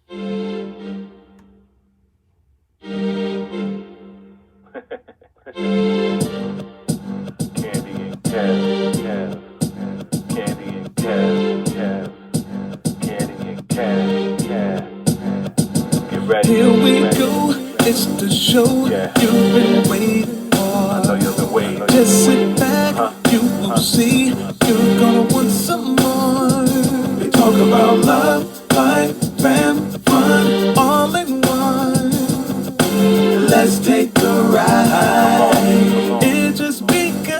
Candy and Kev, Kev, Candy and Kev, Kev, Candy and Kev, Kev. Get ready. Here we go, it's the show you've been waiting I know for. you've been waiting. Just sit back, you will see, you're gonna want some more. We talk about love, life, and fun, all in one. Let's take a ride. It just begun.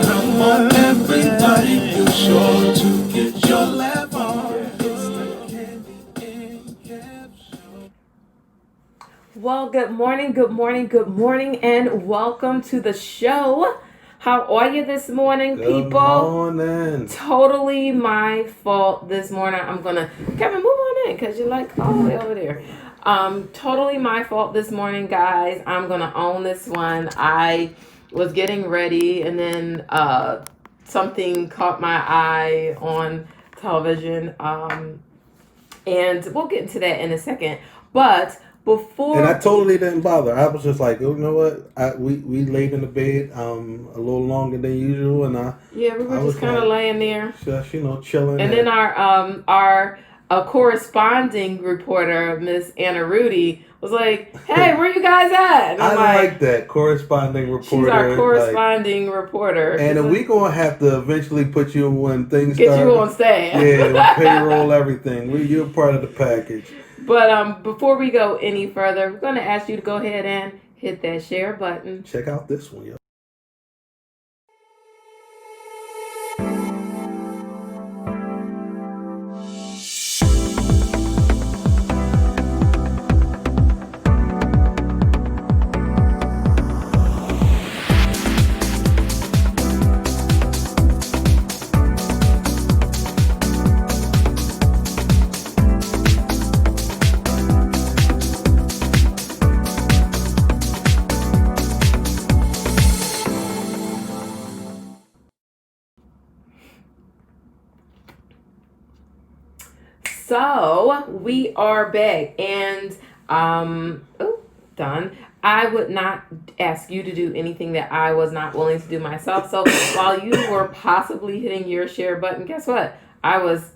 Come on, everybody, you're sure to get your laugh on. It's the Candy and Kev show. Well, good morning, and welcome to the show. How are you this morning, Good people? morning. Totally my fault this morning. Kevin, move on in, because you're like all the way over there. Totally my fault this morning, guys. I'm gonna own this one. I was getting ready, and then something caught my eye on television, and we'll get into that in a second. But before, And I totally didn't bother. I was just like, you know what? We laid in the bed a little longer than usual, and we were I was just kind of like, laying there. just chilling. And then our corresponding reporter, Miss Anna Rudy, was like, "Hey, where you guys at?" And I I'm like that corresponding reporter. She's our corresponding reporter. And then we gonna have to eventually put you when things get start. you on stage. Yeah, payroll, everything. You're part of the package. But before we go any further, we're gonna ask you to go ahead and hit that share button. Check out this one, yo. So we are back, and done. I would not ask you to do anything that I was not willing to do myself. So while you were possibly hitting your share button, guess what? I was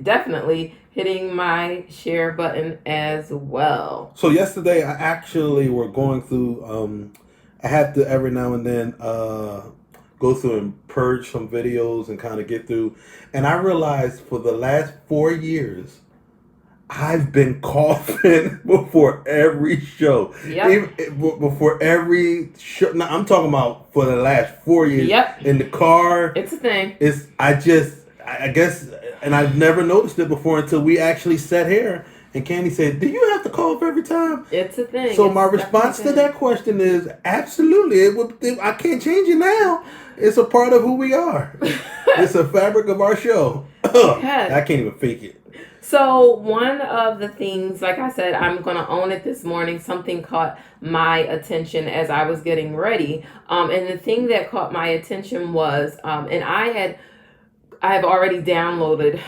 definitely hitting my share button as well. So yesterday, I actually were going through. I have to every now and then go through and purge some videos and kind of get through. And I realized for the last 4 years, I've been coughing before every show. Yep. Before every show. Now, I'm talking about for the last 4 years. Yep. In the car. It's a thing. I guess, and I've never noticed it before until we actually sat here. And Candy said, "Do you have to cough every time?" It's a thing. So it's my response to that question is absolutely. I can't change it now. It's a part of who we are. It's a fabric of our show. I can't even fake it. So one of the things, like I said, I'm going to own it this morning. Something caught my attention as I was getting ready. And the thing that caught my attention was, and I have already downloaded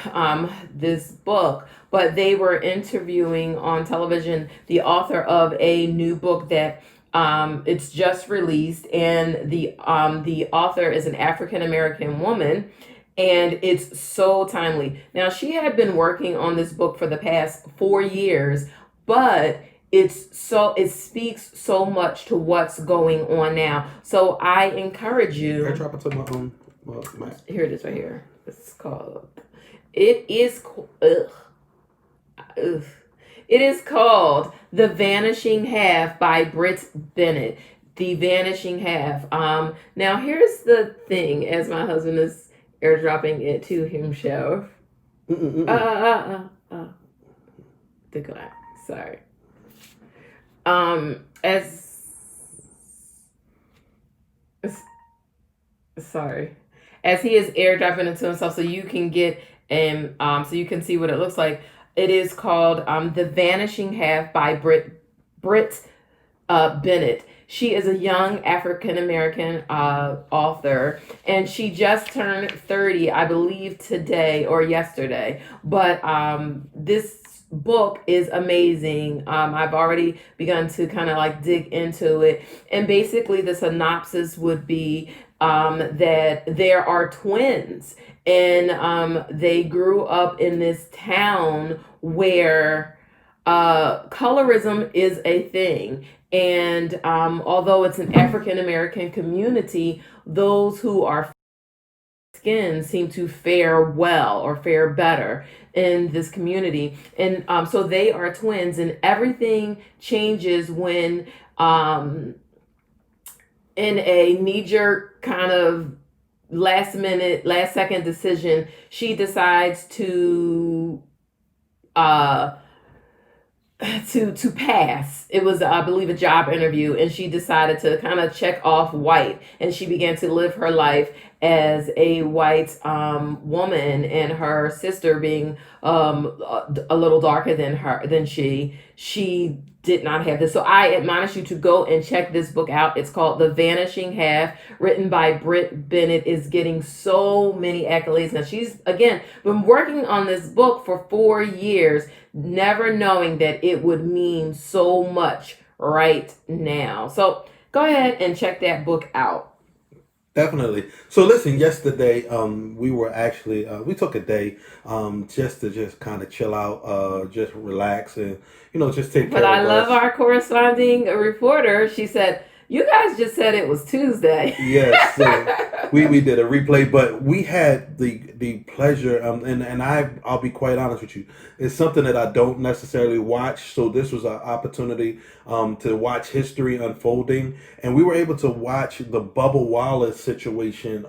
this book, but they were interviewing on television the author of a new book that it's just released, and the author is an African American woman, and it's so timely. Now, she had been working on this book for the past 4 years, but it speaks so much to what's going on now. So I encourage you. I drop it to my Here it is right here. It is called The Vanishing Half by Britt Bennett. The Vanishing Half. Now here's the thing, as my husband is airdropping it to himself. The glass. Sorry. As he is airdropping it to himself, so you can get so you can see what it looks like. It is called The Vanishing Half by Britt Bennett. She is a young African American author, and she just turned 30, I believe, today or yesterday. But this book is amazing. I've already begun to kind of like dig into it. And basically, the synopsis would be that there are twins, and they grew up in this town where colorism is a thing. And although it's an African American community, those who are skin seem to fare well or fare better in this community. And so they are twins, and everything changes when, in a knee jerk kind of last minute, last second decision, she decides to pass. It was, I believe, a job interview, and she decided to kind of check off white, and she began to live her life as a white woman, and her sister being a little darker than she did not have this. So I admonish you to go and check this book out. It's called The Vanishing Half, written by Britt Bennett. Is getting so many accolades. Now, she's, again, been working on this book for 4 years, never knowing that it would mean so much right now. So go ahead and check that book out. Definitely. So listen, yesterday we were actually we took a day just to kind of chill out, just relax, and just take care But I of love us. our corresponding reporter. She said, "You guys just said it was Tuesday." Yes, so we did a replay, but we had the pleasure, and I'll be quite honest with you, it's something that I don't necessarily watch. So this was an opportunity to watch history unfolding, and we were able to watch the Bubba Wallace situation.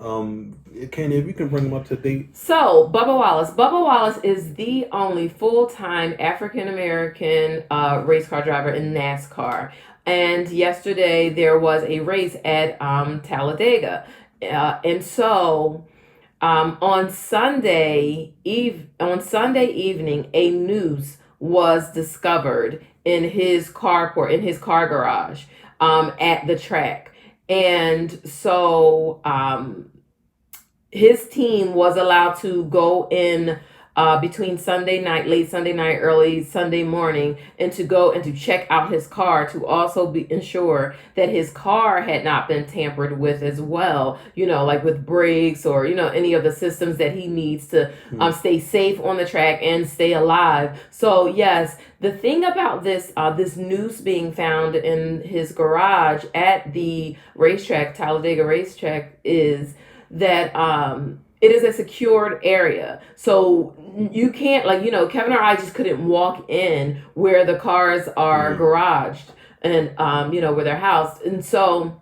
Candy, if you can bring them up to date. So, Bubba Wallace. Bubba Wallace is the only full-time African American race car driver in NASCAR. And yesterday there was a race at Talladega. And so on Sunday evening, a noose was discovered in his carport, in his car garage, at the track. And so his team was allowed to go in between late Sunday night, early Sunday morning, and to go and to check out his car, to also ensure that his car had not been tampered with as well, like with brakes or, any of the systems that he needs to stay safe on the track and stay alive. So yes, the thing about this noose being found in his garage at the racetrack, Talladega racetrack, is that it is a secured area. So you can't, Kevin or I just couldn't walk in where the cars are garaged and, where they're housed. And so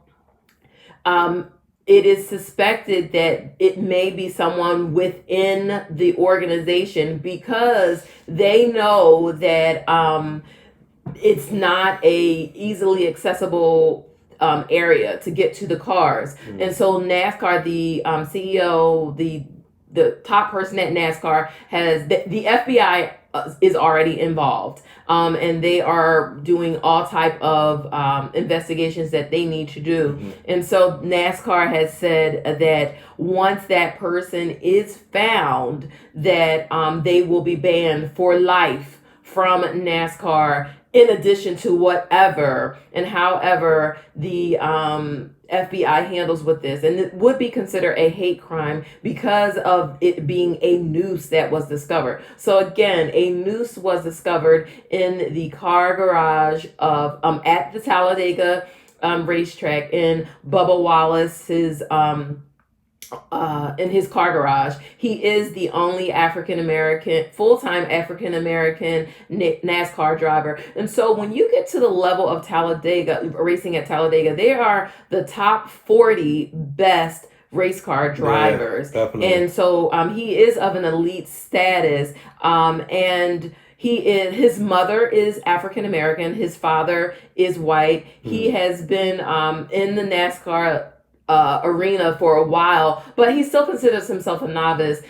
it is suspected that it may be someone within the organization, because they know that it's not a easily accessible area to get to the cars. And so NASCAR, the CEO, the top person at NASCAR, has the FBI is already involved, and they are doing all type of investigations that they need to do. And so NASCAR has said that once that person is found, that they will be banned for life from NASCAR, in addition to whatever and however the FBI handles with this. And it would be considered a hate crime because of it being a noose that was discovered. So again, a noose was discovered in the car garage of at the Talladega racetrack, in Bubba Wallace's in his car garage. He is the only full-time African American NASCAR driver. And so when you get to the level of Talladega, racing at Talladega, they are the top 40 best race car drivers. Yeah, definitely. And so he is of an elite status. And his mother is African American. His father is white. He has been in the NASCAR arena for a while, but he still considers himself a novice.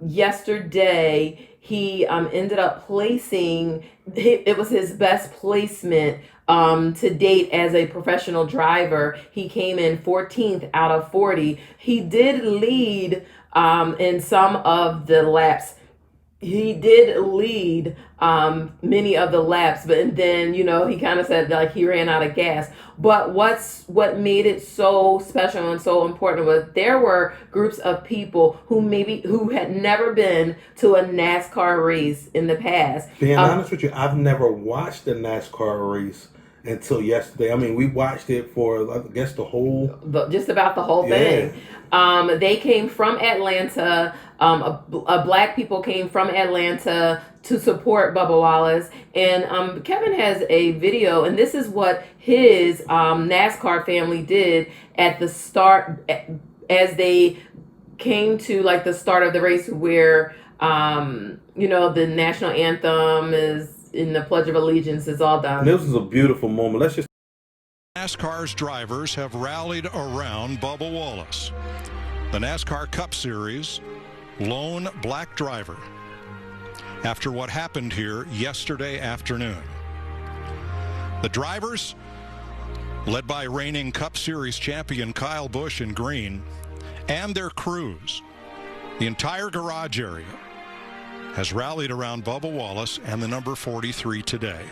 Yesterday, he ended up placing, it was his best placement to date as a professional driver. He came in 14th out of 40. He did lead in some of the laps he did lead many of the laps, but then he kind of said like he ran out of gas. But what made it so special and so important was there were groups of people who had never been to a NASCAR race in the past. Being honest with you, I've never watched a NASCAR race until yesterday. I mean, we watched it for, I guess, just about the whole thing. They came from Atlanta. A black people came from Atlanta to support Bubba Wallace. And Kevin has a video, and this is what his NASCAR family did at the start, as they came to like the start of the race, where the national anthem is in the Pledge of Allegiance is all done. This is a beautiful moment. Let's just. NASCAR's drivers have rallied around Bubba Wallace, the NASCAR Cup Series lone black driver, after what happened here yesterday afternoon. The drivers, led by reigning Cup Series champion Kyle Busch in green, and their crews, the entire garage area, has rallied around Bubba Wallace and the number 43 today.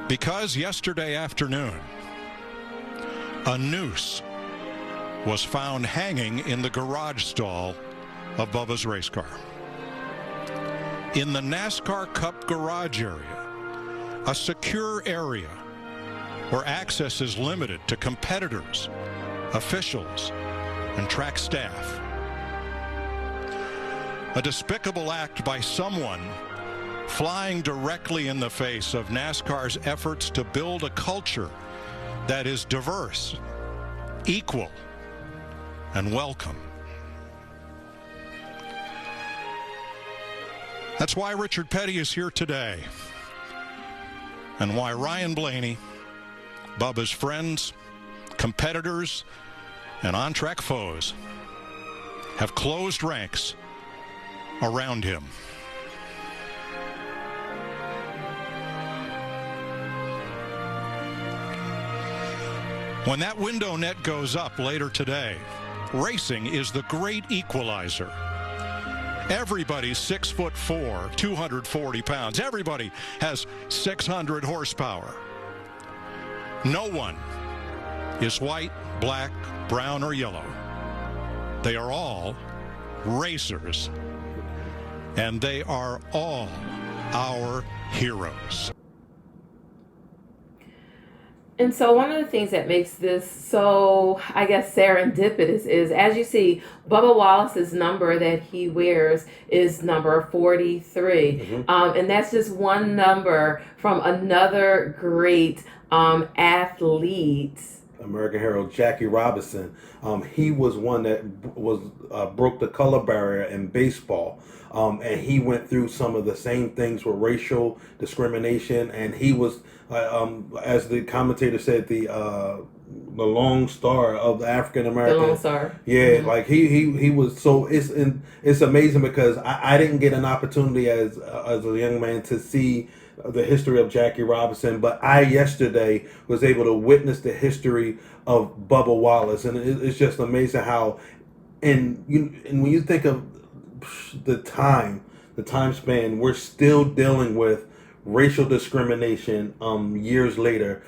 Because yesterday afternoon, a noose was found hanging in the garage stall of Bubba's race car. In the NASCAR Cup garage area, a secure area where access is limited to competitors, officials, and track staff. A despicable act by someone flying directly in the face of NASCAR's efforts to build a culture that is diverse, equal, and welcome. That's why Richard Petty is here today, and why Ryan Blaney, Bubba's friends, competitors, and on-track foes have closed ranks around him. When that window net goes up later today, racing is the great equalizer. Everybody's 6'4", 240 pounds. Everybody has 600 horsepower. No one is white, black, brown, or yellow. They are all racers, and they are all our heroes. And so one of the things that makes this so, I guess, serendipitous is, as you see, Bubba Wallace's number that he wears is number 43. Mm-hmm. And that's just one number from another great athlete. American hero Jackie Robinson. He was one that broke the color barrier in baseball. And he went through some of the same things with racial discrimination, and he was, as the commentator said, the Lone Star of the African American. The Lone Star. Yeah, mm-hmm. Like he was. So it's amazing because I didn't get an opportunity as a young man to see the history of Jackie Robinson, but I yesterday was able to witness the history of Bubba Wallace, and it's just amazing how, and when you think of the time span, we're still dealing with racial discrimination years later.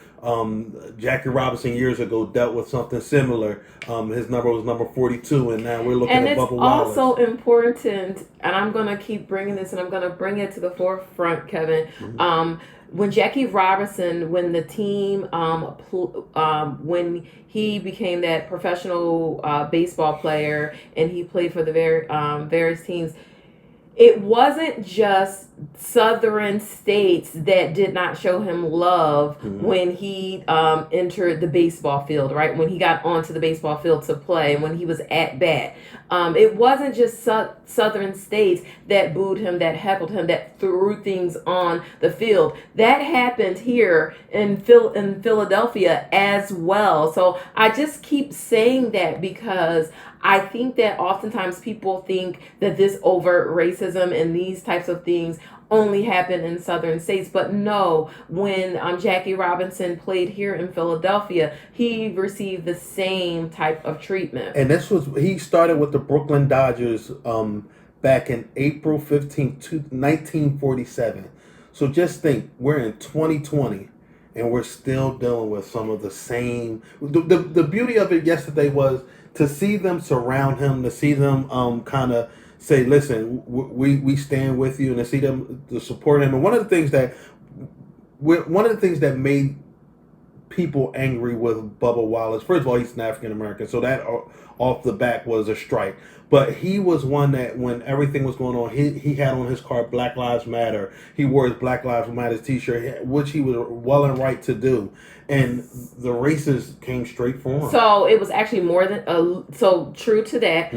Jackie Robinson years ago dealt with something similar. His number was number 42, and now we're looking at Bubba Wallace. And it's also important, and I'm going to keep bringing this, and I'm going to bring it to the forefront, Kevin. Mm-hmm. When Jackie Robinson, when the team, when he became that professional baseball player, and he played for the various teams, it wasn't just southern states that did not show him love. Mm-hmm. When he entered the baseball field, right? When he got onto the baseball field to play, when he was at bat. It wasn't just southern states that booed him, that heckled him, that threw things on the field. That happened here in Philadelphia as well. So I just keep saying that because I think that oftentimes people think that this overt racism and these types of things only happen in southern states, but no, when Jackie Robinson played here in Philadelphia, he received the same type of treatment. And he started with the Brooklyn Dodgers back in April 15th, 1947. So just think, we're in 2020 and we're still dealing with some of the same. The beauty of it yesterday was to see them surround him, to see them kind of say, listen, we stand with you, and to see them to support him. And one of the things that made people angry with Bubba Wallace, first of all, he's an African American, so that off the back was a strike. But he was one that when everything was going on, he had on his car Black Lives Matter. He wore his Black Lives Matter t-shirt, which he was well and right to do. And the races came straight for him. So it was actually more than so true to that.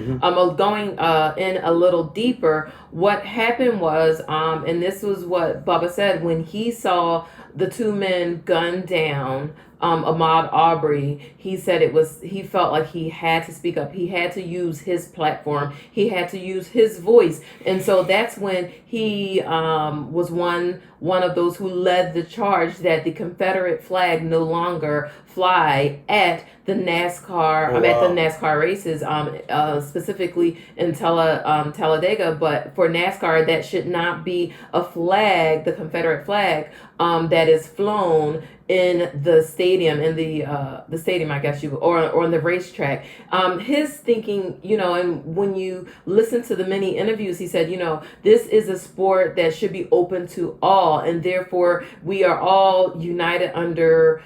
Going in a little deeper, what happened was, and this was what Bubba said when he saw the two men gunned down Ahmaud Arbery. He said he felt like he had to speak up. He had to use his platform. He had to use his voice. And so that's when he was one of those who led the charge that the Confederate flag no longer fly at the NASCAR, at the NASCAR races, specifically in Talladega. But for NASCAR, that should not be a flag, the Confederate flag, that is flown in the stadium, the stadium, I guess or on the racetrack. His thinking, and when you listen to the many interviews, he said, this is a sport that should be open to all, and therefore we are all united under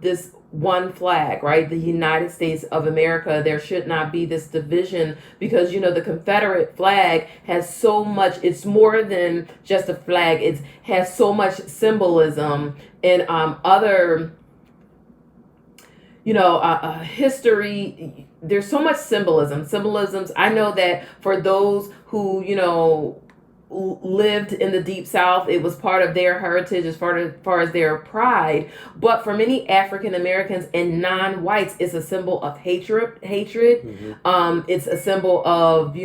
this one flag, right? The United States of America. There should not be this division because, the Confederate flag has so much, it's more than just a flag. It has so much symbolism and other, history. There's so much symbolisms. I know that for those who, lived in the Deep South, it was part of their heritage as far as their pride. But for many African Americans and non-whites, it's a symbol of hatred. It's a symbol of,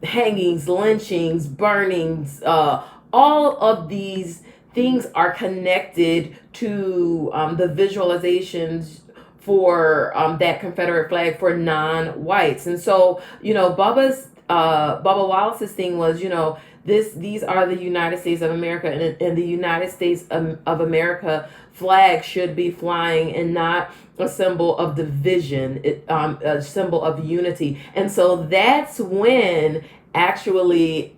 hangings, lynchings, burnings. All of these things are connected to the visualizations for that Confederate flag for non-whites. And so, Bubba Wallace's thing was, these are the United States of America, and the United States of America flag should be flying and not a symbol of division, a symbol of unity. And so that's when actually,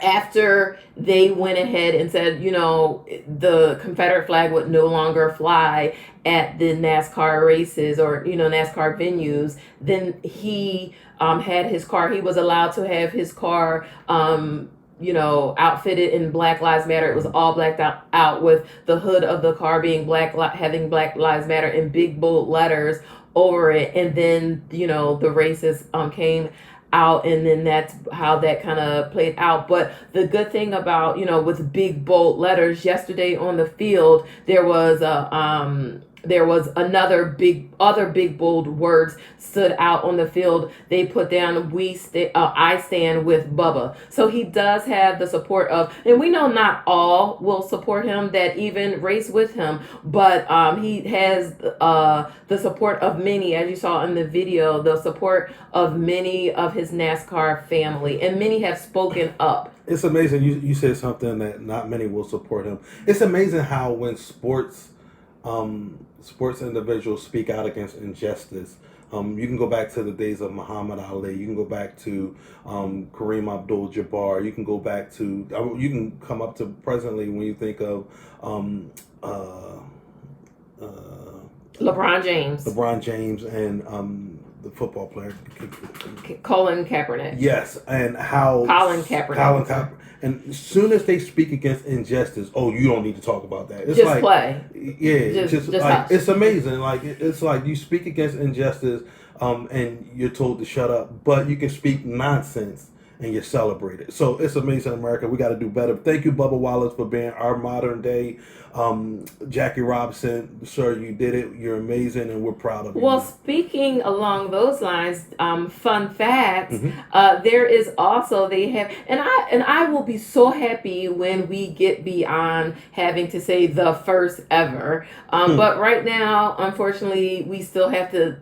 after they went ahead and said, the Confederate flag would no longer fly at the NASCAR races or, NASCAR venues, then he had his car. He was allowed to have his car, outfitted in Black Lives Matter. It was all blacked out with the hood of the car being having Black Lives Matter in big bold letters over it. And then, the races came out, and then that's how that kind of played out. But the good thing about, with big bold letters, yesterday on the field, there was other big bold words stood out on the field. They put down I stand with Bubba. So he does have the support of, and we know not all will support him that even race with him, but he has the support of many, as you saw in the video, the support of many of his NASCAR family, and many have spoken up. It's amazing. You said something that not many will support him. It's amazing how when sports individuals speak out against injustice. You can go back to the days of Muhammad Ali. You can go back to Kareem Abdul-Jabbar. You can go back to, you can come up to presently when you think of LeBron James and the football player Colin Kaepernick. Yes, and how Colin Kaepernick. And as soon as they speak against injustice, you don't need to talk about that. It's just like, play. Yeah, just like, it's amazing. Like, it's like you speak against injustice, and you're told to shut up, but you can speak nonsense and you're celebrated. So it's amazing, America. We got to do better. Thank you, Bubba Wallace, for being our modern day Jackie Robinson. Sir, you did it. You're amazing, and we're proud of you. Well, speaking along those lines, fun facts. There is also they have, and I will be so happy when we get beyond having to say the first ever. But right now, unfortunately, we still have to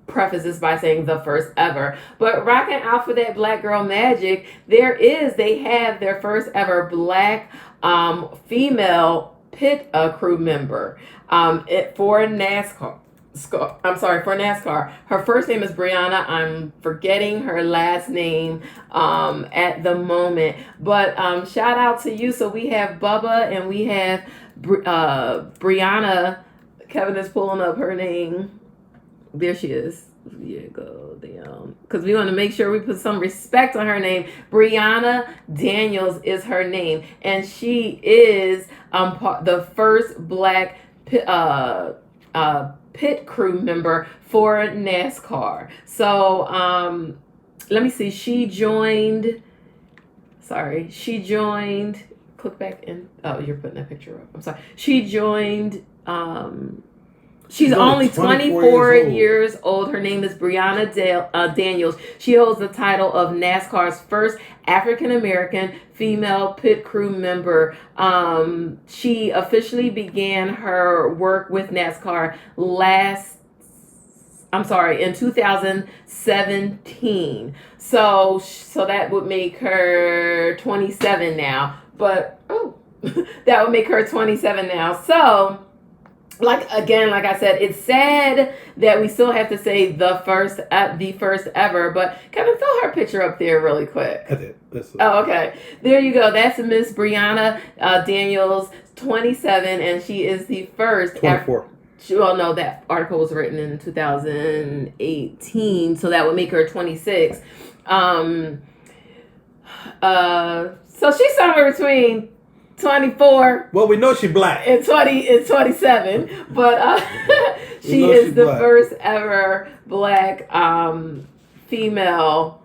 preface this by saying the first ever. But rocking out for that Black Girl Magic, they have their first ever Black female pit crew member for NASCAR. For NASCAR. Her first name is Brianna. I'm forgetting her last name at the moment. But shout out to you. So we have Bubba and we have Brianna. Kevin is pulling up her name. There she is. Yeah, go down. Because we want to make sure we put some respect on her name. Brianna Daniels is her name. And she is the first Black pit crew member for NASCAR. So let me see. She joined. Click back in. Oh, you're putting that picture up. I'm sorry. She joined. She's only 24 years old. Her name is Brianna Daniels. She holds the title of NASCAR's first African-American female pit crew member. She officially began her work with NASCAR in 2017. So that would make her 27 now. But, that would make her 27 now. So, like I said, it's sad that we still have to say the first ever. But Kevin, throw her picture up there really quick. I did. Oh, okay. There you go. That's Miss Brianna Daniels, 27, and she is the first. 24. Well, no, that article was written in 2018, so that would make her 26. So she's somewhere between 24. Well, we know she's Black. And 27, but she is the first ever Black female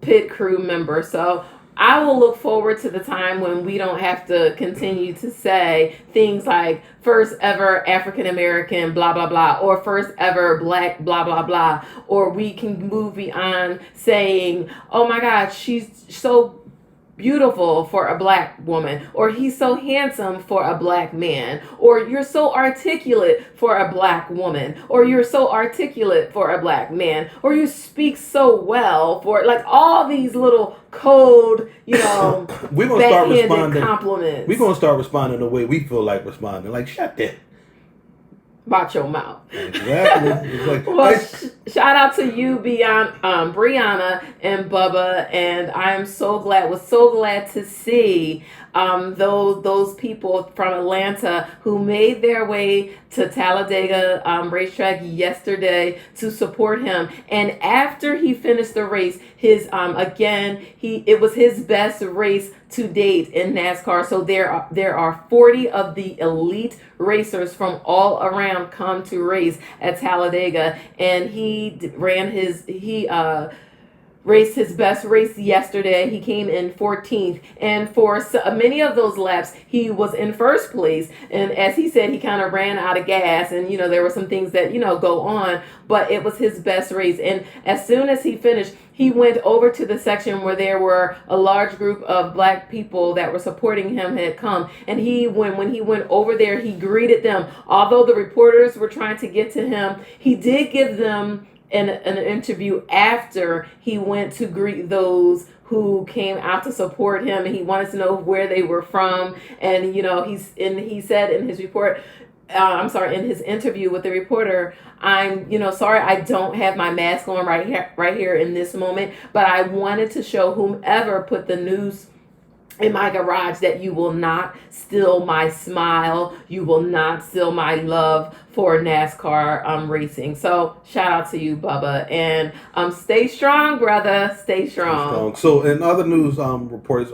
pit crew member. So I will look forward to the time when we don't have to continue to say things like first ever African American blah blah blah, or first ever Black blah blah blah, or we can move beyond saying, oh my God, she's so beautiful for a Black woman, or he's so handsome for a Black man, or you're so articulate for a Black woman, or you're so articulate for a Black man, or you speak so well for, like, all these little code, we're gonna start responding. Compliments. We're gonna start responding the way we feel like responding. Like, shut that. About your mouth. Exactly. It's like, well, shout out to you, Brianna and Bubba, and I am so glad to see those people from Atlanta who made their way to Talladega racetrack yesterday to support him. And after he finished the race, it was his best race to date in NASCAR. So there are 40 of the elite racers from all around come to race at Talladega, and he raced his best race yesterday. He came in 14th, and for many of those laps he was in first place, and as he said, he kind of ran out of gas, and there were some things that go on, but it was his best race. And as soon as he finished, he went over to the section where there were a large group of Black people that were supporting him had come, and when he went over there, he greeted them. Although the reporters were trying to get to him, he did give them an interview after he went to greet those who came out to support him, and he wanted to know where they were from. And he said in his report, in his interview with the reporter, I'm sorry I don't have my mask on right here in this moment, but I wanted to show whomever put the news in my garage that you will not steal my smile, you will not steal my love for NASCAR racing. So shout out to you, Bubba, and stay strong, brother. Stay strong. So in other news reports,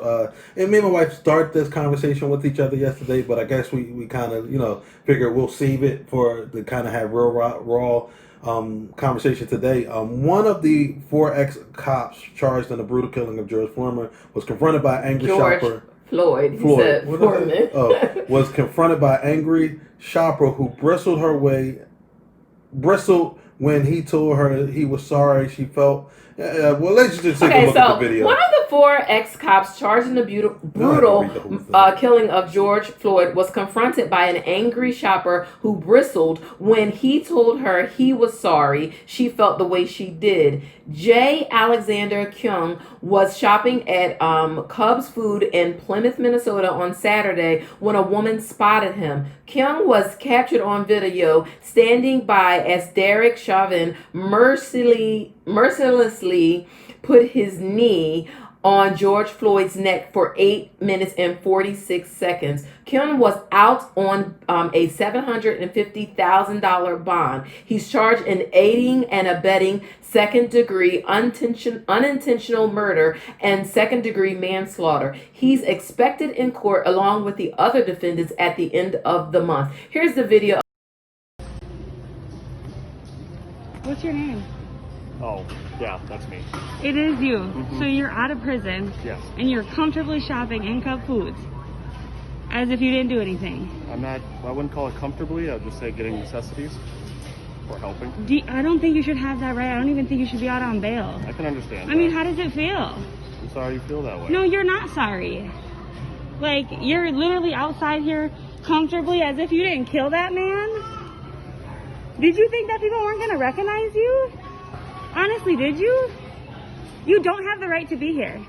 and me and my wife started this conversation with each other yesterday, but I guess we kind of figure we'll save it to kind of have real raw conversation today. One of the 4 ex-cops charged in the brutal killing of George Foreman was confronted by angry shopper. Floyd. He said What is it? Foreman. Was confronted by angry shopper who bristled when he told her he was sorry. She felt. Well, let's just take a look at the video. One of the 4 ex-cops charged in the brutal killing of George Floyd was confronted by an angry shopper who bristled when he told her he was sorry she felt the way she did. J. Alexander Kyung was shopping at Cub's Food in Plymouth, Minnesota on Saturday when a woman spotted him. Kyung was captured on video standing by as Derek Chauvin mercilessly put his knee on George Floyd's neck for 8 minutes and 46 seconds. Kyung was out on a $750,000 bond. He's charged in aiding and abetting second-degree unintentional murder and second-degree manslaughter. He's expected in court along with the other defendants at the end of the month. Here's the video. What's your name? Oh, yeah, that's me. It is you. So you're out of prison. Yes. And you're comfortably shopping in Cub Foods. As if you didn't do anything. I wouldn't call it comfortably. I'd just say getting necessities or helping. I don't think you should have that right. I don't even think you should be out on bail. I can understand I mean, how does it feel? I'm sorry you feel that way. No, you're not sorry. Like, you're literally outside here comfortably as if you didn't kill that man. Did you think that people weren't going to recognize you? Honestly, did you? You don't have the right to be here.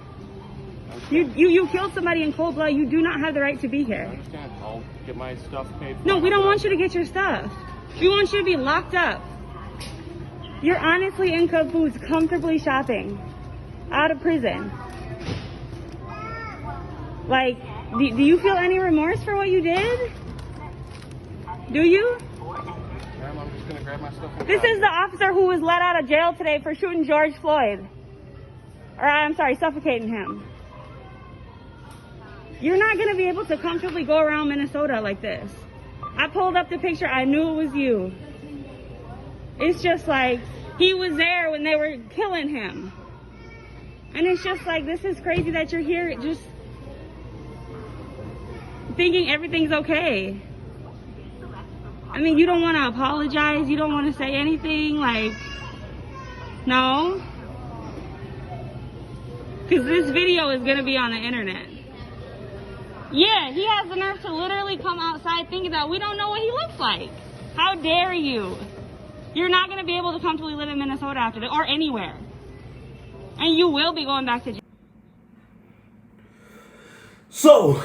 You killed somebody in cold blood. You do not have the right to be I here. understand. I'll get my stuff paid for. No, we don't want you to get your stuff. We want you to be locked up. You're honestly in Cub Foods comfortably shopping. Out of prison. Like, do you feel any remorse for what you did? Do you? Ma'am, I'm just gonna grab my stuff. This is the officer who was let out of jail today for shooting George Floyd. Or, I'm sorry, suffocating him. You're not going to be able to comfortably go around Minnesota like this. I pulled up the picture. I knew it was you. It's just like, he was there when they were killing him. And it's just like, this is crazy that you're here just thinking everything's okay. I mean, you don't want to apologize. You don't want to say anything. Like, no. Because this video is going to be on the internet. Yeah, he has the nerve to literally come outside thinking that we don't know what he looks like. How dare you? You're not going to be able to comfortably live in Minnesota after this, or anywhere. And you will be going back to jail. So,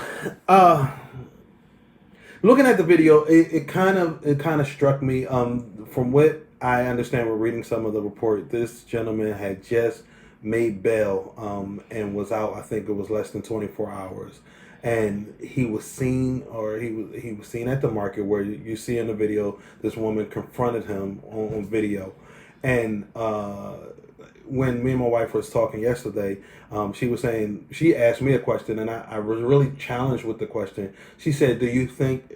looking at the video, it kind of struck me. From what I understand, we're reading some of the report. This gentleman had just made bail and was out. I think it was less than 24 hours, and he was seen, or he was seen at the market where you see in the video this woman confronted him on video, and when me and my wife was talking yesterday, she was saying, she asked me a question, and I was really challenged with the question. She said, do you think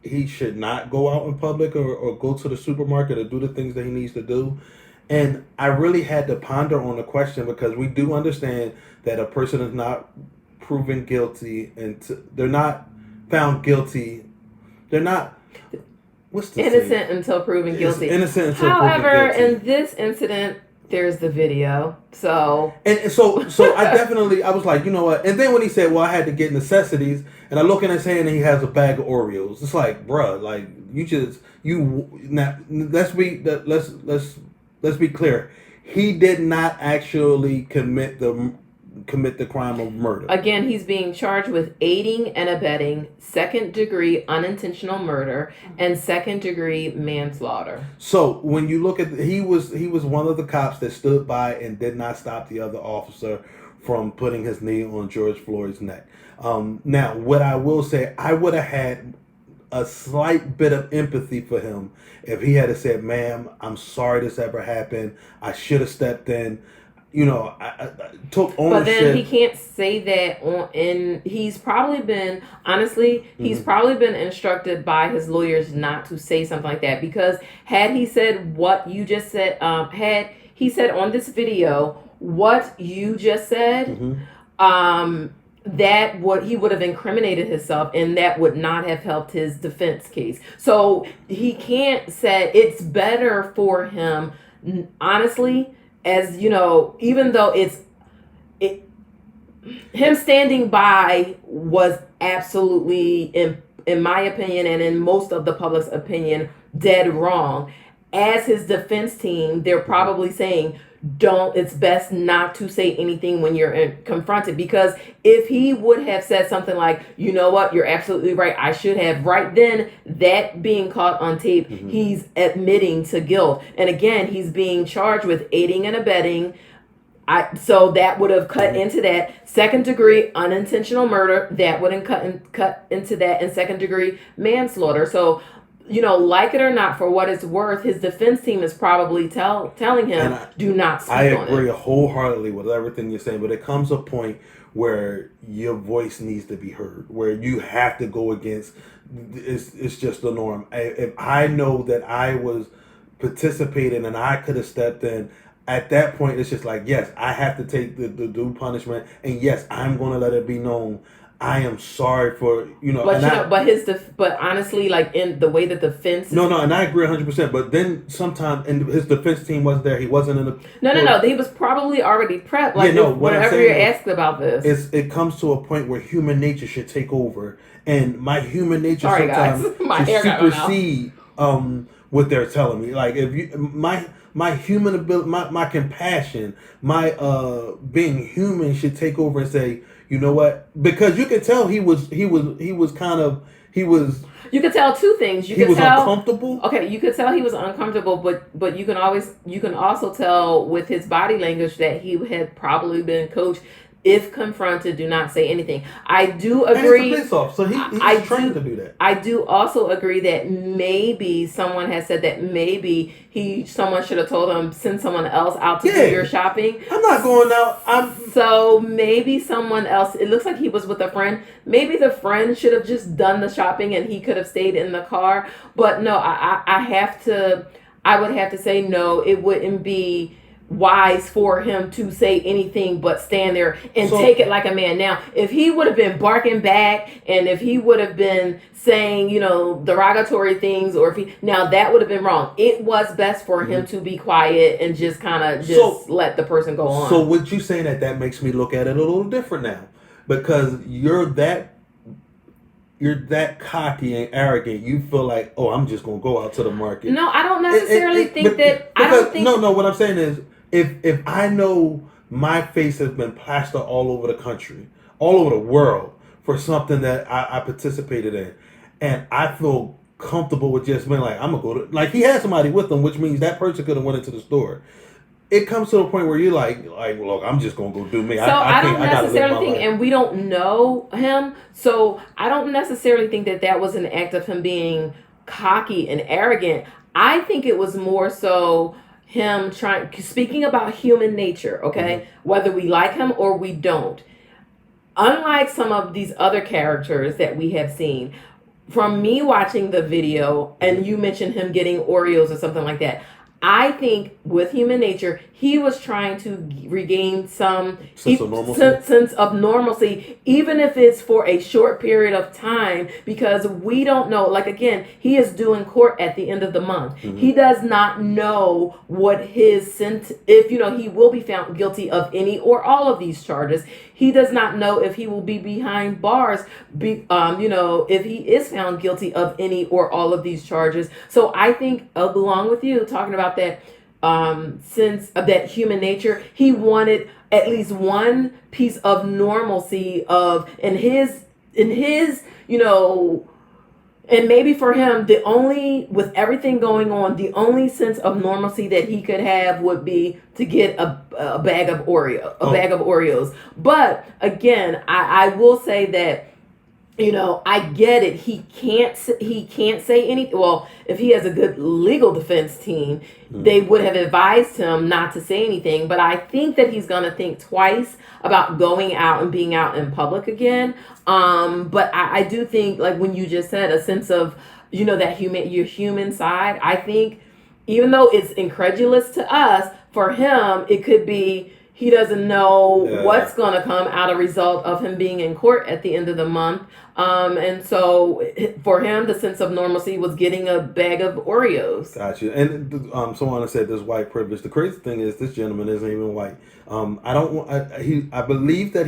he should not go out in public or go to the supermarket or do the things that he needs to do? And I really had to ponder on the question, because we do understand that a person is not proven guilty, and they're not found guilty. They're not, what's the innocent saying? Until proven guilty. Innocent until However, proven guilty. in this incident, there's the video. So I was like, you know what? And then when he said, well, I had to get necessities, and I look in his hand and he has a bag of Oreos. It's like, bruh, like let's be clear. He did not actually commit the crime of murder. Again, he's being charged with aiding and abetting second-degree unintentional murder and second-degree manslaughter. So when you look at, he was one of the cops that stood by and did not stop the other officer from putting his knee on George Floyd's neck. Now, what I will say, I would have had a slight bit of empathy for him if he had said, ma'am, I'm sorry this ever happened. I should have stepped in. I took ownership. But then he can't say that and he's probably been, honestly, he's probably been instructed by his lawyers not to say something like that, because had he said what you just said, had he said on this video what you just said, he would have incriminated himself, and that would not have helped his defense case. So he can't say, it's better for him, honestly, as even though him standing by was absolutely, in my opinion and in most of the public's opinion, dead wrong. As his defense team, they're probably saying, it's best not to say anything when you're confronted, because if he would have said something like, you know what, you're absolutely right, I should have, right then, that being caught on tape, he's admitting to guilt. And again, he's being charged with aiding and abetting. So that would have cut into that. Second degree unintentional murder, that wouldn't cut into that, and second degree manslaughter. So like it or not, for what it's worth, his defense team is probably telling him, do not speak on it. I agree wholeheartedly with everything you're saying, but it comes a point where your voice needs to be heard, where you have to go against, it's just the norm. If I know that I was participating and I could have stepped in, at that point, it's just like, yes, I have to take the due punishment, and yes, I'm going to let it be known I am sorry for, but honestly, like in the way that the defense. No, and I agree 100%. But then sometimes, and his defense team wasn't there. He wasn't in the. No. He was probably already prepped. Like, whenever you're asked about this, it comes to a point where human nature should take over, and my human nature sometimes should supersede what they're telling me. Like, if you my human ability, my compassion, my being human should take over and say, you know what? Because you could tell he was. You could tell two things. He was uncomfortable. Okay, you could tell he was uncomfortable, but you can also tell with his body language that he had probably been coached. If confronted, do not say anything. I do agree. And it's a police officer, so he's trained to do that. I do also agree that maybe someone has said that maybe someone should have told him, send someone else out to do your shopping. I'm not going out. So maybe someone else. It looks like he was with a friend. Maybe the friend should have just done the shopping and he could have stayed in the car. But no, I would have to say no. It wouldn't be wise for him to say anything but stand there and take it like a man. Now, if he would have been barking back, and if he would have been saying, derogatory things, or now that would have been wrong. It was best for him to be quiet and just kind of let the person go on. So what you saying that makes me look at it a little different now, because you're that cocky and arrogant. You feel like, oh, I'm just gonna go out to the market. No, I don't necessarily think that. No. What I'm saying is, if I know my face has been plastered all over the country, all over the world for something that I participated in, and I feel comfortable with just being like, I'm gonna go to, like, he had somebody with him, which means that person could have went into the store. It comes to a point where you're like, look, I'm just gonna go do me. So I don't necessarily think, and we don't know him, so I don't necessarily think that was an act of him being cocky and arrogant. I think it was more so him speaking about human nature, okay? Whether we like him or we don't. Unlike some of these other characters that we have seen, from me watching the video, and you mentioned him getting Oreos or something like that, I think with human nature, he was trying to regain some sense of normalcy, even if it's for a short period of time, because we don't know. Like, again, he is due in court at the end of the month. He does not know what his sentence, if he will be found guilty of any or all of these charges. He does not know if he will be behind bars, if he is found guilty of any or all of these charges. So I think, along with you talking about that sense of that human nature, he wanted at least one piece of normalcy in his and maybe for him, with everything going on, the only sense of normalcy that he could have would be to get a bag of Oreos. But again, I will say that I get it. He can't say anything. Well, if he has a good legal defense team, they would have advised him not to say anything. But I think that he's gonna think twice about going out and being out in public again. But I do think, like when you just said, a sense of that your human side. I think even though it's incredulous to us, for him it could be. He doesn't know what's going to come out a result of him being in court at the end of the month. And so for him, the sense of normalcy was getting a bag of Oreos. Gotcha. And someone said this white privilege. The crazy thing is this gentleman isn't even white. I believe that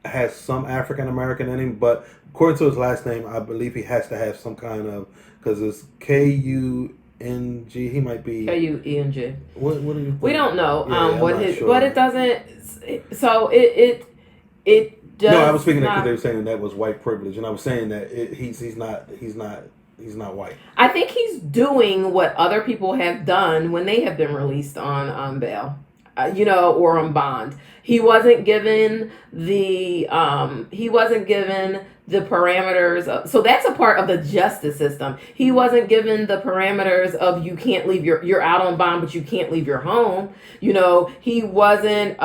has some African American in him, but according to his last name, I believe he has to have some kind of, because it's KUNG. He might be KUENG. What do you think? We don't know sure. but it doesn't. So it does. No, I was speaking because they were saying that was white privilege, and I was saying that he's not white. I think he's doing what other people have done when they have been released on bail, or on bond. He wasn't given the parameters so that's a part of the justice system. He wasn't given the parameters of you can't leave you're out on bond, but you can't leave your home. He wasn't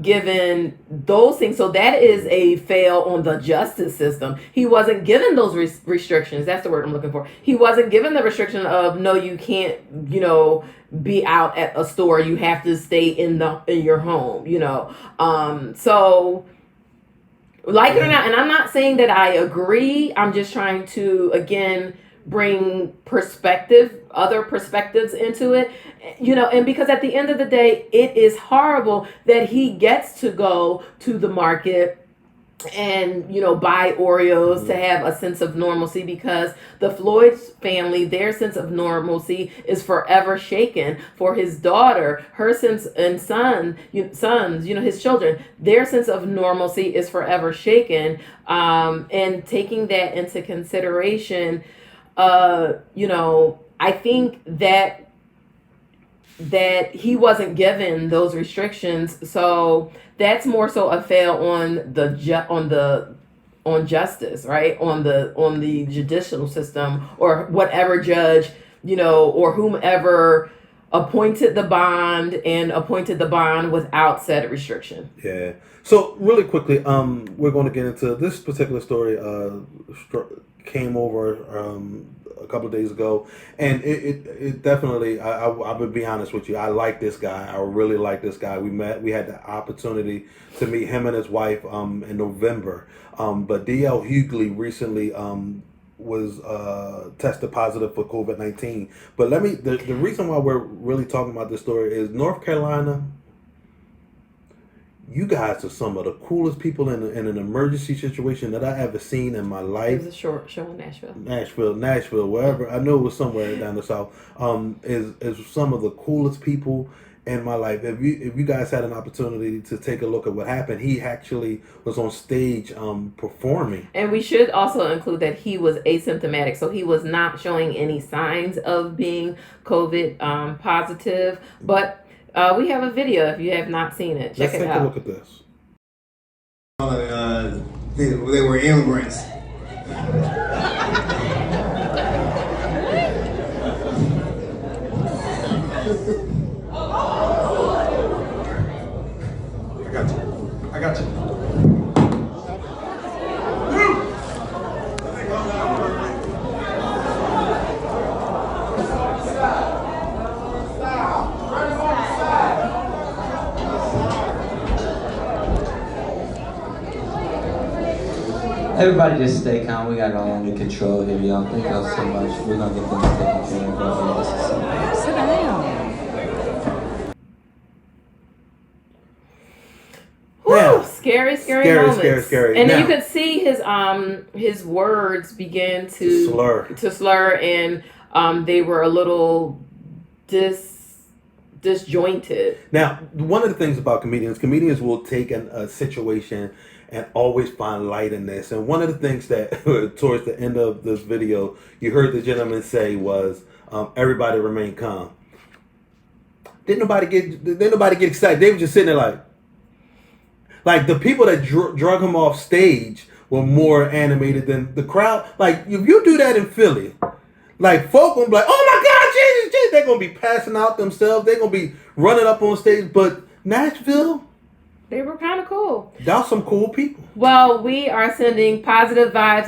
given those things. So that is a fail on the justice system. He wasn't given those restrictions. That's the word I'm looking for. He wasn't given the restriction of no, you can't, be out at a store. You have to stay in your home, so like it or not, and I'm not saying that I agree. I'm just trying to, again, bring other perspectives into it, and because at the end of the day, it is horrible that he gets to go to the market and buy Oreos to have a sense of normalcy, because the Floyd's family, their sense of normalcy is forever shaken. For his daughter, her sense, and sons, his children, their sense of normalcy is forever shaken. And taking that into consideration, I think that he wasn't given those restrictions, so that's more so a fail on justice, right? On the judicial system, or whatever judge, or whomever appointed the bond without said restriction. Yeah. So really quickly, we're going to get into this particular story. Came over a couple of days ago, and it definitely, I would be honest with you, I like this guy. I really like this guy. We had the opportunity to meet him and his wife in November, but D.L. Hughley recently was tested positive for COVID-19. But the reason why we're really talking about this story is North Carolina. You guys are some of the coolest people in an emergency situation that I ever seen in my life. It was a short show in Nashville, wherever. I know it was somewhere down the south. Is some of the coolest people in my life. If you guys had an opportunity to take a look at what happened, he actually was on stage performing. And we should also include that he was asymptomatic, so he was not showing any signs of being COVID positive, but. We have a video if you have not seen it. Check it out. Let's take a look at this. They were immigrants. I got you. Everybody just stay calm. We got it all under control here, y'all. Thank y'all so much. We're going to get things taken care of. Sit down. Whew, scary moments. Scary. And then you could see his words begin to slur, and they were a little disjointed. Now, one of the things about comedians will take a situation and always find light in this. And one of the things that towards the end of this video, you heard the gentleman say was, everybody remain calm. Didn't nobody get excited. They were just sitting there like the people that drug him off stage were more animated than the crowd. Like if you do that in Philly, like folk gonna be like, oh my God, Jesus, Jesus. They're gonna be passing out themselves. They're gonna be running up on stage. But Nashville, They were kind of cool. y'all some cool people. Well, we are sending positive vibes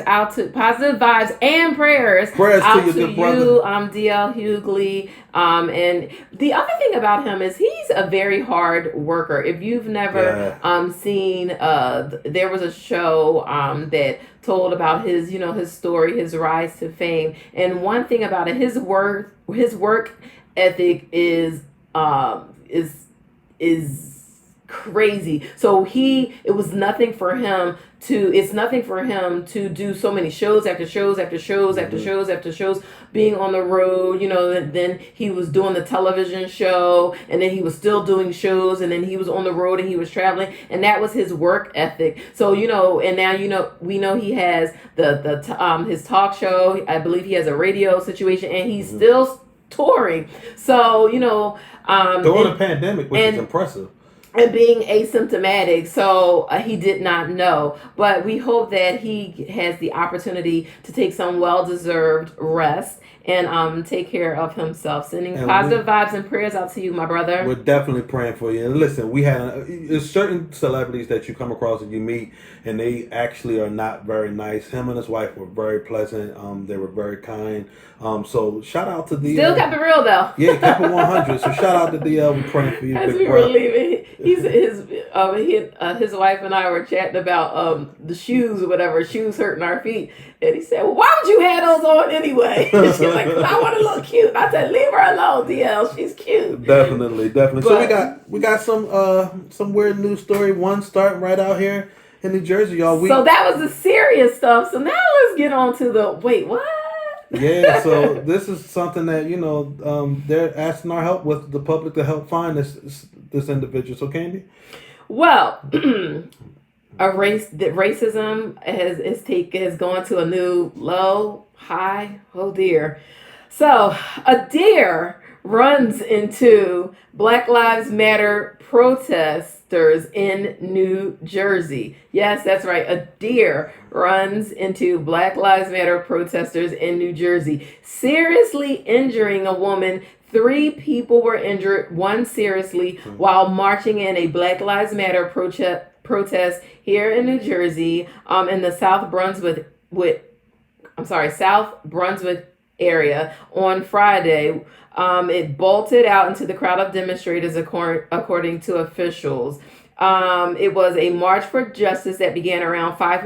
and prayers out to to your good brother. you, DL Hughley. And the other thing about him is he's a very hard worker. If you've never seen, there was a show that told about his, his story, his rise to fame. And one thing about it, his work ethic is crazy. So it's nothing for him to do so many shows after shows after shows after shows after shows, being on the road, and then he was doing the television show, and then he was still doing shows, and then he was on the road and he was traveling, and that was his work ethic. So, and now, we know he has his talk show. I believe he has a radio situation, and he's still touring. So, during the pandemic, which is impressive. And being asymptomatic, so he did not know. But we hope that he has the opportunity to take some well-deserved rest and take care of himself. Sending positive vibes and prayers out to you, my brother. We're definitely praying for you. And listen, there's certain celebrities that you come across and you meet, and they actually are not very nice. Him and his wife were very pleasant. They were very kind. So shout out to DL. Still kept it real though. Yeah, kept it 100. So shout out to DL. We're praying for you. As we were leaving, his wife and I were chatting about the shoes or whatever, shoes hurting our feet, and he said, "Well, why would you have those on anyway?" She's like, "Cause I want to look cute." I said, "Leave her alone, DL. She's cute." Definitely. But, so we got some weird news story. One starting right out here in New Jersey, y'all. So that was the serious stuff. So now let's get on to the what? Yeah, so this is something that they're asking our help with, the public to help find this individual. So Candy, well, racism has gone to a new low high. Oh dear! So a deer runs into Black Lives Matter protesters in New Jersey. Yes, that's right. A deer runs into Black Lives Matter protesters in New Jersey, seriously injuring a woman. 3 people were injured, 1 seriously, while marching in a Black Lives Matter protest here in New Jersey, in the South Brunswick area on Friday. It bolted out into the crowd of demonstrators, according to officials. It was a march for justice that began around 5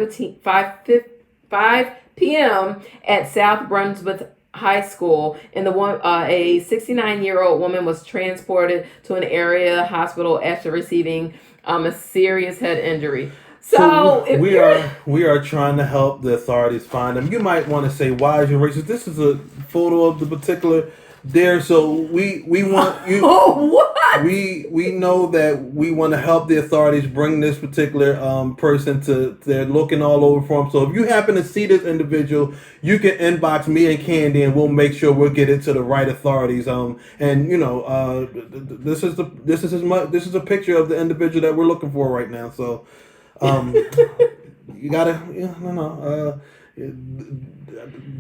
p.m. at South Brunswick High School, and a 69-year-old woman was transported to an area hospital after receiving a serious head injury. So we are trying to help the authorities find them. You might want to say, why is you racist? This is a photo of the particular deer. So we want you. Oh, what? We know that we want to help the authorities bring this particular person to. They're looking all over for him. So if you happen to see this individual, you can inbox me and Candy, and we'll make sure we'll get it to the right authorities. This is a picture of the individual that we're looking for right now. So. You gotta,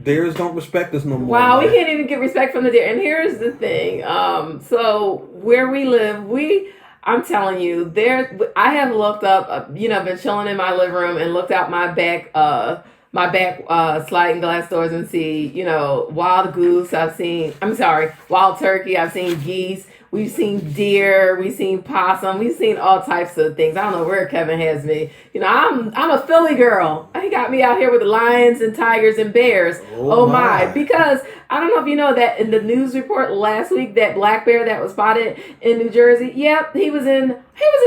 deers don't respect us no more. Wow, we can't even get respect from the deer. And here's the thing. So where we live, I'm telling you, I have looked up, been chilling in my living room and looked out my back sliding glass doors and see, wild goose. Wild turkey. I've seen geese. We've seen deer, we've seen possum, we've seen all types of things. I don't know where Kevin has me. I'm a Philly girl. He got me out here with lions and tigers and bears. Oh my. Because I don't know if you know that in the news report last week, that black bear that was spotted in New Jersey. Yep, he was in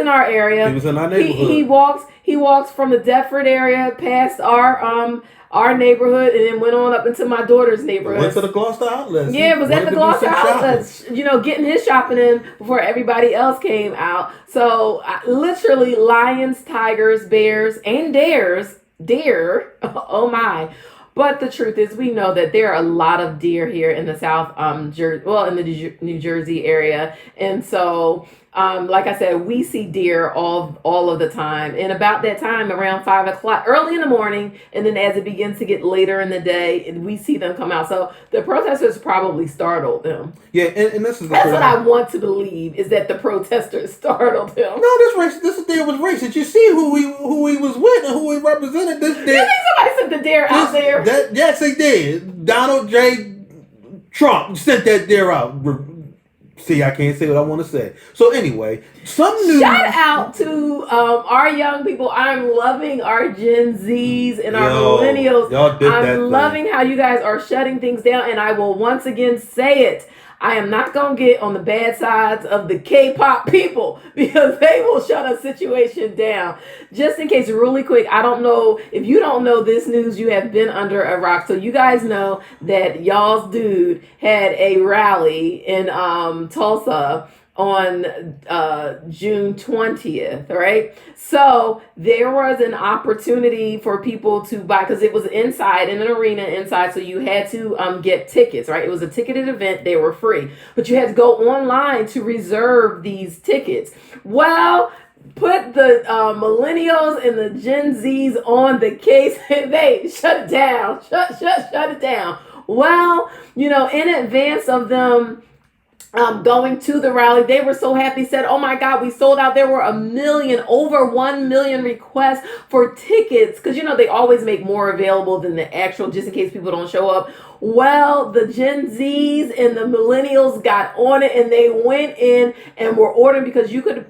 our area. He was in our neighborhood. He walks from the Deptford area past our neighborhood and then went on up into my daughter's neighborhood. Went to the Gloucester outlets. Yeah, it was at the Gloucester outlets, getting his shopping in before everybody else came out. So literally lions, tigers, bears, and deer. Oh my. But the truth is, we know that there are a lot of deer here in the South, in the New Jersey area. And so Like I said, we see deer all of the time, and about that time, around 5 o'clock, early in the morning, and then as it begins to get later in the day, and we see them come out. So the protesters probably startled them. Yeah, and this is that's what I want to believe, is that the protesters startled him. No, this deer was racist. You see who he was with and who he represented. This deer. You think somebody sent the deer out there? Yes, they did. Donald J. Trump sent that deer out. See, I can't say what I want to say. So anyway, some news. Shout out to our young people. I'm loving our Gen Zs and our millennials. Y'all did that I'm loving how you guys are shutting things down. And I will once again say it. I am not going to get on the bad sides of the K-pop people, because they will shut a situation down. Just in case, really quick, I don't know, if you don't know this news, you have been under a rock. So you guys know that y'all's dude had a rally in Tulsa on June 20th, right? So there was an opportunity for people to buy, because it was inside, in an arena inside, so you had to get tickets, right? It was a ticketed event. They were free, but you had to go online to reserve these tickets. Well, put the millennials and the Gen Zs on the case, and they shut it down. Shut it down. Well, in advance of them going to the rally, they were so happy, said, oh my God, we sold out. There were over 1 million requests for tickets, because they always make more available than the actual, just in case people don't show up. Well, the Gen Zs and the millennials got on it, and they went in and were ordering, because you could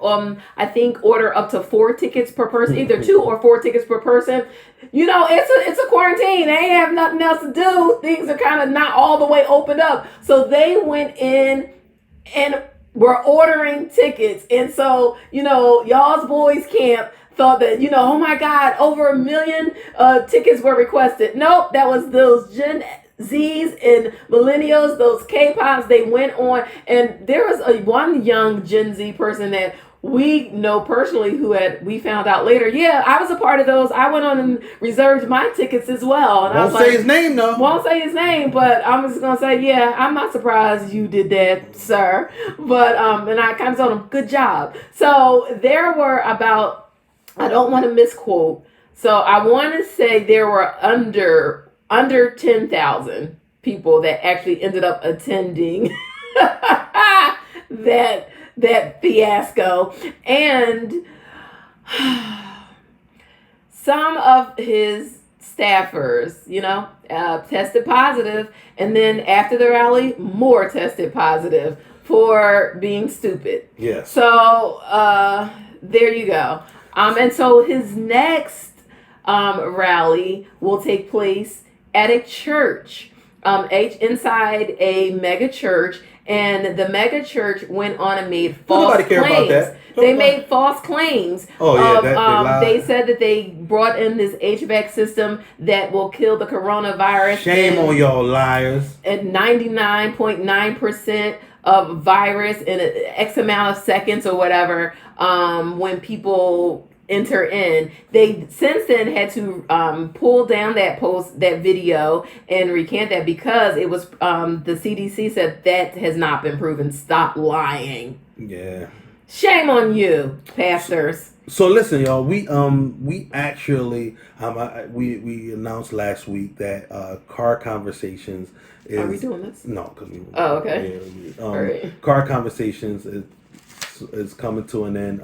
I think order up to 4 tickets per person, either 2 or 4 tickets per person. It's a quarantine. They ain't have nothing else to do. Things are kind of not all the way opened up. So they went in and were ordering tickets. And so, y'all's boys camp thought that, oh my God, over 1 million tickets were requested. Nope, that was those Gen Zs and millennials, those K-pops. They went on, and there was one young Gen Z person that we know personally we found out later. Yeah, I was a part of those. I went on and reserved my tickets as well. And won't say his name though. Won't say his name, but I'm just gonna say, yeah, I'm not surprised you did that, sir. But and I kind of told him, good job. So there were about, I don't want to misquote, so I want to say there were under 10,000 people that actually ended up attending that fiasco. And some of his staffers, tested positive, and then after the rally, more tested positive for being stupid. Yes. So there you go. And so his next rally will take place at a church, inside a mega church. And the mega church went on and made false claims. About that. They made false claims. Oh, yeah. They said that they brought in this HVAC system that will kill the coronavirus. Shame on y'all liars. And 99.9% of virus in X amount of seconds or whatever, when people enter in. They since then had to pull down that video and recant that, because it was the CDC said that has not been proven. Stop lying. Yeah. Shame on you, pastors. So listen, y'all. We actually we announced last week that Car Conversations is. Are we doing this? No, because we. Oh, okay. Yeah, all right. Car Conversations is coming to an end.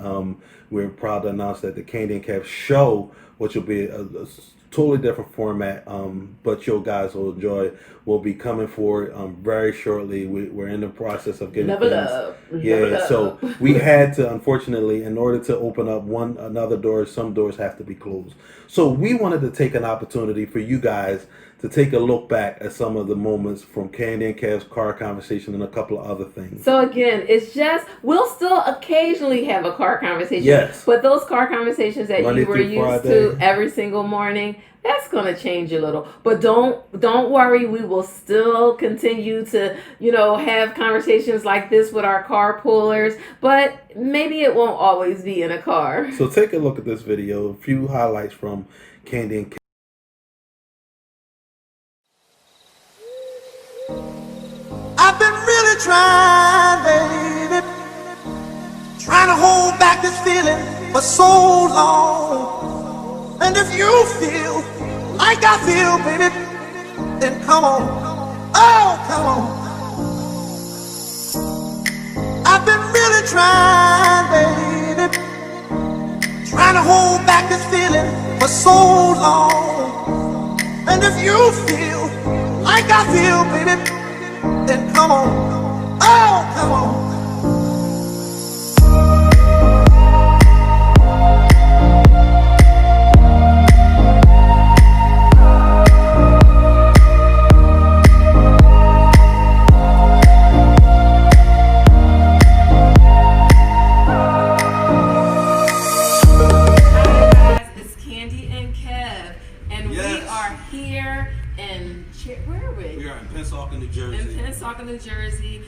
We're proud to announce that the Candy and Kev show, which will be a totally different format, but you guys will enjoy, will be coming forward very shortly. We're in the process of getting so we had to, unfortunately, in order to open up another door, some doors have to be closed. So we wanted to take an opportunity for you guys to take a look back at some of the moments from Candy and Kev's Car Conversation and a couple of other things. So again, it's just, we'll still occasionally have a car conversation. Yes. But those car conversations that Monday you were used Friday. to every single morning, that's going to change a little. But don't worry, we will still continue to, have conversations like this with our car pullers, but maybe it won't always be in a car. So take a look at this video, a few highlights from Candy and Kev. I've been really trying, baby, Trying to hold back this feeling for so long. And if you feel like I feel, baby, then come on. Oh, come on. I've been really trying, baby. Trying to hold back this feeling for so long. And if you feel like I feel, baby, then come on. Oh, come on. Candy and Kev, and we are here in where are we? We are in Pensacola, New Jersey. In Pensacola, New Jersey.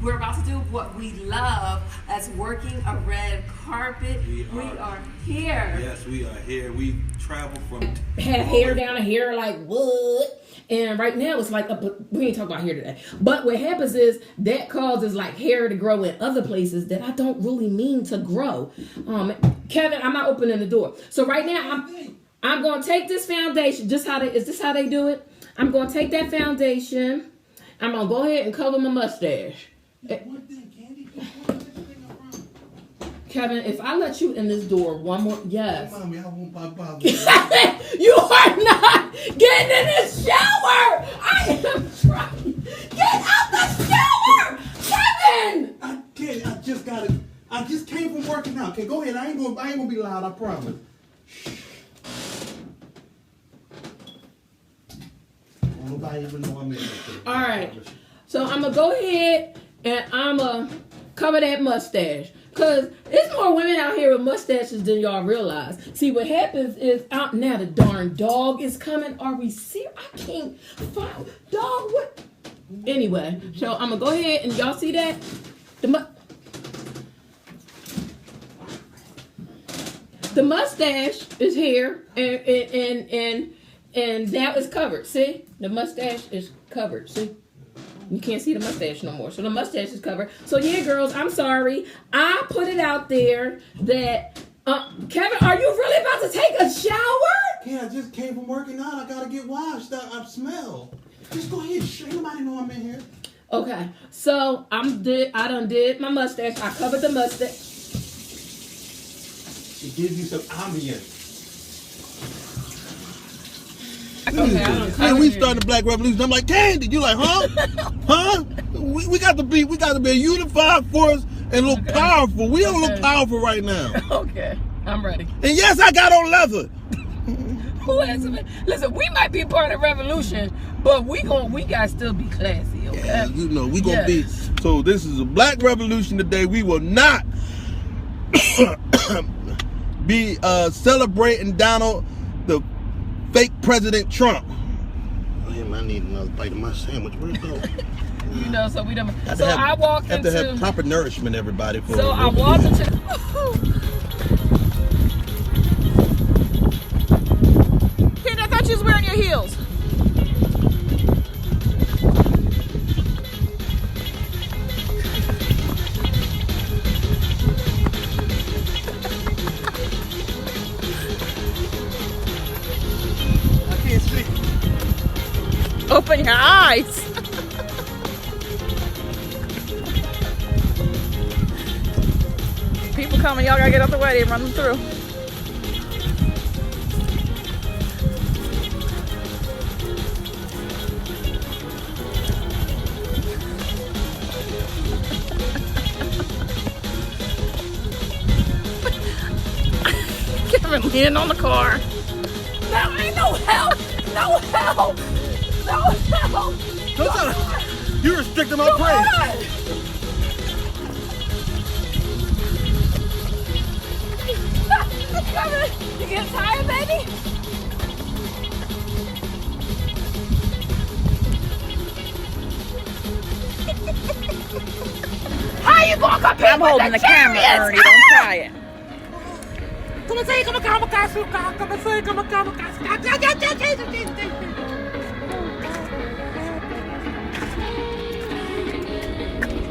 We're about to do what we love as working a red carpet. We are here. Yes, we are here. We travel from have hair down here like what? And right now it's like we ain't talking about hair today. But what happens is that causes like hair to grow in other places that I don't really mean to grow. Kevin, I'm not opening the door. So right now I'm gonna take this foundation. Is this how they do it? I'm gonna take that foundation. I'm gonna go ahead and color my mustache. Kevin, if I let you in this door one more, yes. Mommy, I won't bother You are not getting in this shower. I am trying. Get out the shower, Kevin. I can't. I just got it. I just came from working out. Okay, go ahead. I ain't gonna be loud. I promise. Nobody even know I'm in there. All right. So I'm gonna go ahead and I'm gonna cover that mustache. Because there's more women out here with mustaches than y'all realize. See, what happens is, now the darn dog is coming. Are we serious? I can't find dog. What? Anyway, so I'm going to go ahead and y'all see that? The mustache is here and now it's covered. See? The mustache is covered. See? You can't see the mustache no more. So the mustache is covered. So yeah, girls, I'm sorry. I put it out there that, Kevin, are you really about to take a shower? Yeah, I just came from working out. I gotta get washed. I smell. Just go ahead. Ain't nobody know I'm in here. Okay, so I done did my mustache. I covered the mustache. It gives you some ambience. Okay, man, we started the Black Revolution. I'm like, Candy, you like, huh? Huh? We got to be a unified force and look powerful. We don't look powerful right now. Okay, I'm ready. And yes, I got on leather. Listen, we might be part of the revolution, but we gotta still be classy, okay? Yeah, you know, we gonna be. So this is a Black Revolution today. We will not be celebrating Donald the fake President Trump. Damn, I need another bite of my sandwich. Where's it go? You know, so we don't. So I walk into. Have to have proper nourishment, everybody. For so I walk into. Kid, I thought you was wearing your heels. Open your eyes. People coming, y'all gotta get out the way and run them through. Kevin leaning on the car. No, ain't no help. No help. No, no. You're restricting my praise. You getting tired, baby? How you gonna compete I'm with holding the camera, Ernie. Don't try it.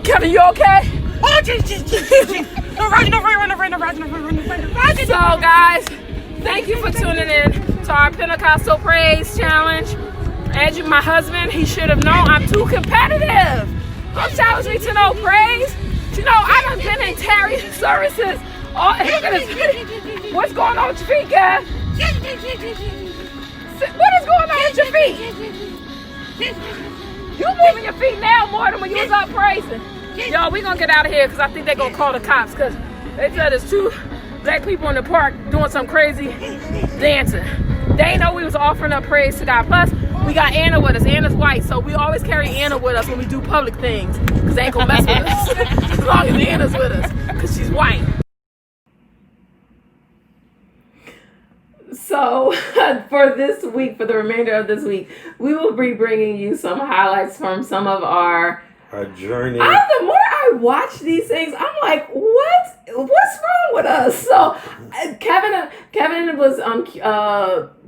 Kevin, you okay? So, guys, thank you for tuning in to our Pentecostal Praise Challenge. As my husband, he should have known I'm too competitive. Don't challenge me to no praise. You know, I done been in tarry services. Oh, look at this. What's going on with your feet, guys? What is going on with your feet? You moving your feet now more than when you was up praising. Yo, we gonna get out of here because I think they gonna call the cops because they said there's 2 black people in the park doing some crazy dancing. They ain't know we was offering up praise to God. Plus, we got Anna with us. Anna's white, so we always carry Anna with us when we do public things because they ain't gonna mess with us as long as Anna's with us because she's white. So for this week, for the remainder of this week, we will be bringing you some highlights from some of our journey. The more I watch these things, I'm like, what's wrong with us? So Kevin was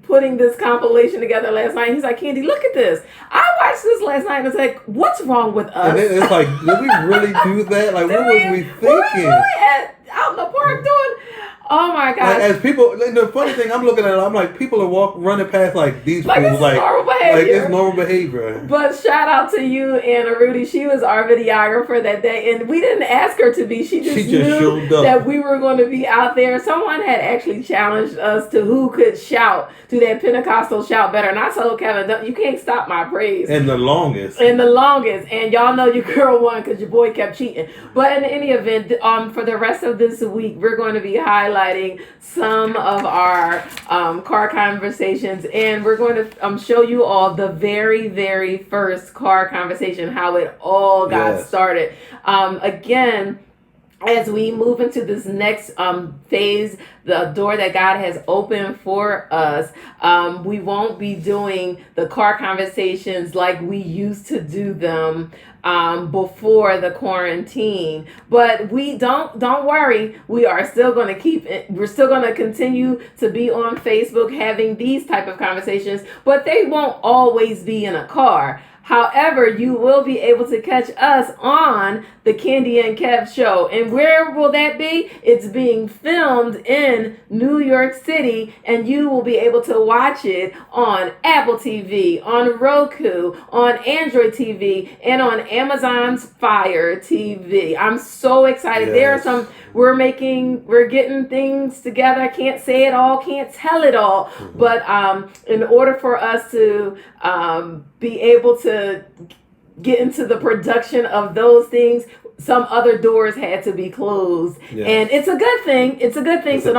putting this compilation together last night. He's like, Candy, look at this. I watched this last night and it's like, what's wrong with us? And it's like, did we really do that? Like, what was we thinking? What were we really out in the park doing? Oh my God! Like, as people, the funny thing, I'm looking at it, I'm like, people are running past like these like fools, like it's normal behavior. But shout out to you, Anna Rudy. She was our videographer that day, and we didn't ask her to be. She just knew that we were going to be out there. Someone had actually challenged us to who could shout to that Pentecostal shout better, and I told Kevin, you can't stop my praise. And the longest, and y'all know your girl won because your boy kept cheating. But in any event, for the rest of this week, we're going to be highlighting some of our car conversations, and we're going to show you all the very, very first car conversation, how it all got started. Again, as we move into this next phase, the door that God has opened for us, we won't be doing the car conversations like we used to do them before the quarantine. But we don't worry, we are still going to keep it. We're still going to continue to be on Facebook having these type of conversations, but they won't always be in a car. However, you will be able to catch us on the Candy and Kev show. And where will that be? It's being filmed in New York City, and you will be able to watch it on Apple TV, on Roku, on Android TV, and on Amazon's Fire TV. I'm so excited. Yes. There are some, we're getting things together. I can't say it all, can't tell it all. Mm-hmm. But in order for us to be able to get into the production of those things, some other doors had to be closed. Yes. And it's a good thing. It's a good thing. So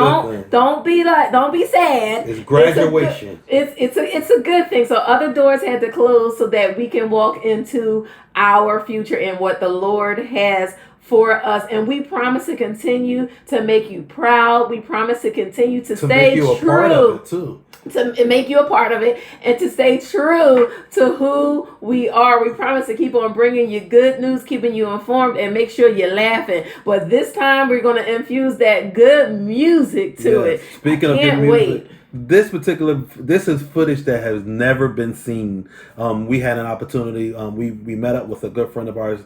don't be sad. It's graduation. It's a good thing. So other doors had to close so that we can walk into our future and what the Lord has for us. And we promise to continue to make you proud. We promise to continue to stay make you true. A part of it too. To make you a part of it and to stay true to who we are. We promise to keep on bringing you good news, keeping you informed, and make sure you're laughing. But this time we're going to infuse that good music to it. Speaking of good music, this is footage that has never been seen. We had an opportunity. We met up with a good friend of ours.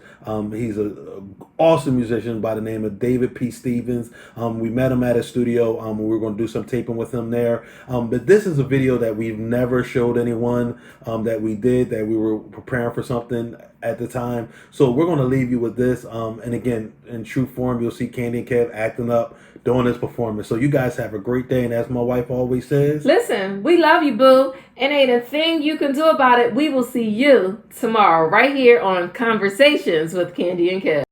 He's an awesome musician by the name of David P. Stevens. We met him at his studio. We were going to do some taping with him there. But this is a video that we've never showed anyone that we did, that we were preparing for something at the time. So we're going to leave you with this. And again, in true form, you'll see Candy and Kev acting up, doing this performance. So you guys have a great day. And as my wife always says, listen, we love you, boo. And ain't a thing you can do about it. We will see you tomorrow right here on Conversations with Candy and Kev.